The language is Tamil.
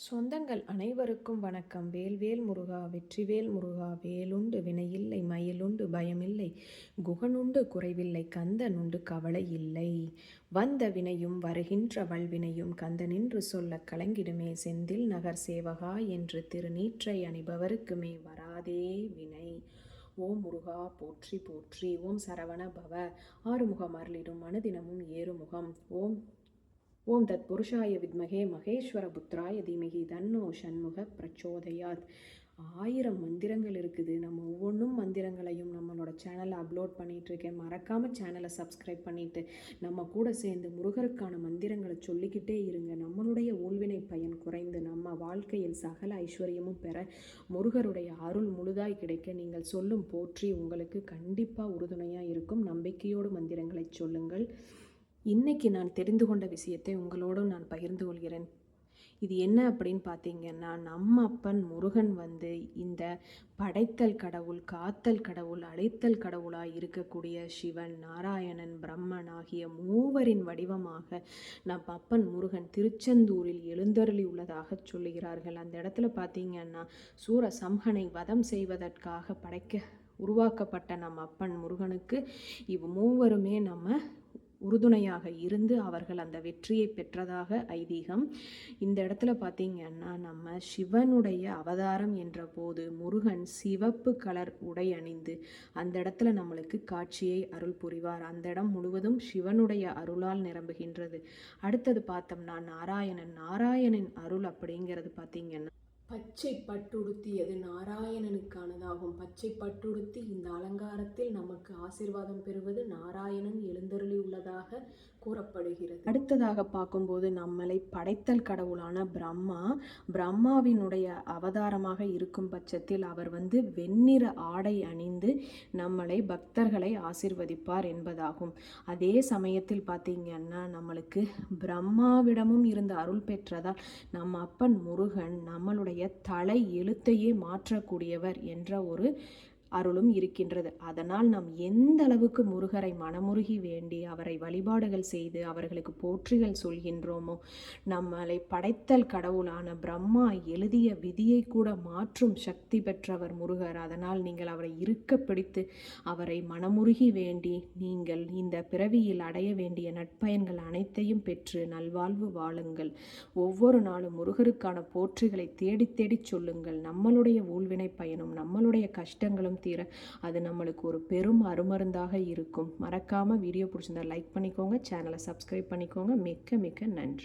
சொந்தங்கள் அனைவருக்கும் வணக்கம். வேல்வேல் முருகா வெற்றிவேல் முருகா, வேலுண்டு வினையில்லை மயிலுண்டு பயமில்லை, குகனுண்டு குறைவில்லை கந்தனுண்டு கவலை இல்லை. வந்த வினையும் வருகின்ற வல்வினையும் கந்தனின்று சொல்லக் கலங்கிடுமே, செந்தில் நகர் சேவகா என்று திருநீற்றை அணிபவருக்குமே வராதே வினை. ஓம் முருகா போற்றி போற்றி. ஓம் சரவண பவ. ஆறுமுகம் அருளிடும் அனுதினமும் ஏறுமுகம். ஓம் தத் புருஷாய வித்மகே மகேஸ்வர புத்திராய தீமகி தன்னோ ஷண்முக பிரச்சோதயாத். 1000 மந்திரங்கள் இருக்குது. நம்ம ஒவ்வொன்றும் மந்திரங்களையும் நம்மளோட சேனலில் அப்லோட் பண்ணிகிட்ருக்கேன். மறக்காமல் சேனலை சப்ஸ்கிரைப் பண்ணிவிட்டு நம்ம கூட சேர்ந்து முருகருக்கான மந்திரங்களை சொல்லிக்கிட்டே இருங்க. நம்மளுடைய ஊழ்வினை பயன் குறைந்து நம்ம வாழ்க்கையில் சகல ஐஸ்வர்யமும் பெற முருகருடைய அருள் முழுதாய் கிடைக்க நீங்கள் சொல்லும் போற்றி உங்களுக்கு கண்டிப்பாக உறுதுணையாக இருக்கும். நம்பிக்கையோடு மந்திரங்களை சொல்லுங்கள். இன்னைக்கு நான் தெரிந்து கொண்ட விஷயத்தை உங்களோடும் நான் பகிர்ந்து கொள்கிறேன். இது என்ன அப்படின்னு பார்த்தீங்கன்னா, நம்ம அப்பன் முருகன் இந்த படைத்தல் கடவுள், காத்தல் கடவுள், அழைத்தல் கடவுளாக இருக்கக்கூடிய சிவன், நாராயணன், பிரம்மன் ஆகிய மூவரின் வடிவமாக நம் அப்பன் முருகன் திருச்செந்தூரில் எழுந்தருளி உள்ளதாக சொல்லுகிறார்கள். அந்த இடத்துல பார்த்தீங்கன்னா, சூர சம்ஹனை வதம் செய்வதற்காக உருவாக்கப்பட்ட நம் அப்பன் முருகனுக்கு மூவருமே நம்ம உறுதுணையாக இருந்து அவர்கள் அந்த வெற்றியை பெற்றதாக ஐதீகம். இந்த இடத்துல பார்த்தீங்கன்னா, நம்ம சிவனுடைய அவதாரம் என்ற போது முருகன் சிவப்பு கலர் உடை அணிந்து அந்த இடத்துல நம்மளுக்கு காட்சியை அருள் புரிவார். அந்த இடம் முழுவதும் சிவனுடைய அருளால் நிரம்புகின்றது. அடுத்தது பார்த்தோம்னா நாராயணனின் அருள் அப்படிங்கிறது பார்த்தீங்கன்னா, பச்சை பட்டுடுத்தியது நாராயணனுக்கானதாகும். பச்சை பட்டுடுத்தி இந்த அலங்காரத்தில் நமக்கு ஆசீர்வாதம் பெறுவது நாராயணன் எழுந்தருளி உள்ளதாக கூறப்படுகிறது. அடுத்ததாக பார்க்கும்போது நம்மளை படைத்தல் கடவுளான பிரம்மாவினுடைய அவதாரமாக இருக்கும் பட்சத்தில் அவர் வெண்ணிற ஆடை அணிந்து நம்மளை பக்தர்களை ஆசீர்வதிப்பார் என்பதாகும். அதே சமயத்தில் பார்த்தீங்கன்னா, நம்மளுக்கு பிரம்மாவிடமும் இருந்த அருள் பெற்றதால் நம்ம அப்பன் முருகன் நம்மளுடைய தலை எழுத்தையே மாற்றக்கூடியவர் என்ற ஒரு அருளும் இருக்கின்றது. அதனால் நாம் எந்த அளவுக்கு முருகரை மனமுருகி வேண்டி அவரை வழிபாடுகள் செய்து அவர்களுக்கு போற்றிகள் சொல்கின்றோமோ, நம்மளை படைத்தல் கடவுளான பிரம்மா எழுதிய விதியை கூட மாற்றும் சக்தி பெற்றவர் முருகர். அதனால் நீங்கள் அவரை இருக்க பிடித்து அவரை மனமுருகி வேண்டி நீங்கள் இந்த பிறவியில் அடைய வேண்டிய நட்பயன்கள் அனைத்தையும் பெற்று நல்வாழ்வு வாழுங்கள். ஒவ்வொரு நாளும் முருகருக்கான போற்றிகளை தேடி தேடி சொல்லுங்கள். நம்மளுடைய ஊழ்வினை பயனும் நம்மளுடைய கஷ்டங்களும் தீர அது நம்மளுக்கு ஒரு பெரும் அருமருந்தாக இருக்கும். மறக்காமல் வீடியோ பிடிச்சிருந்தா லைக் பண்ணிக்கோங்க, சேனலை சப்ஸ்கிரைப் பண்ணிக்கோங்க. மிக்க மிக்க நன்றி.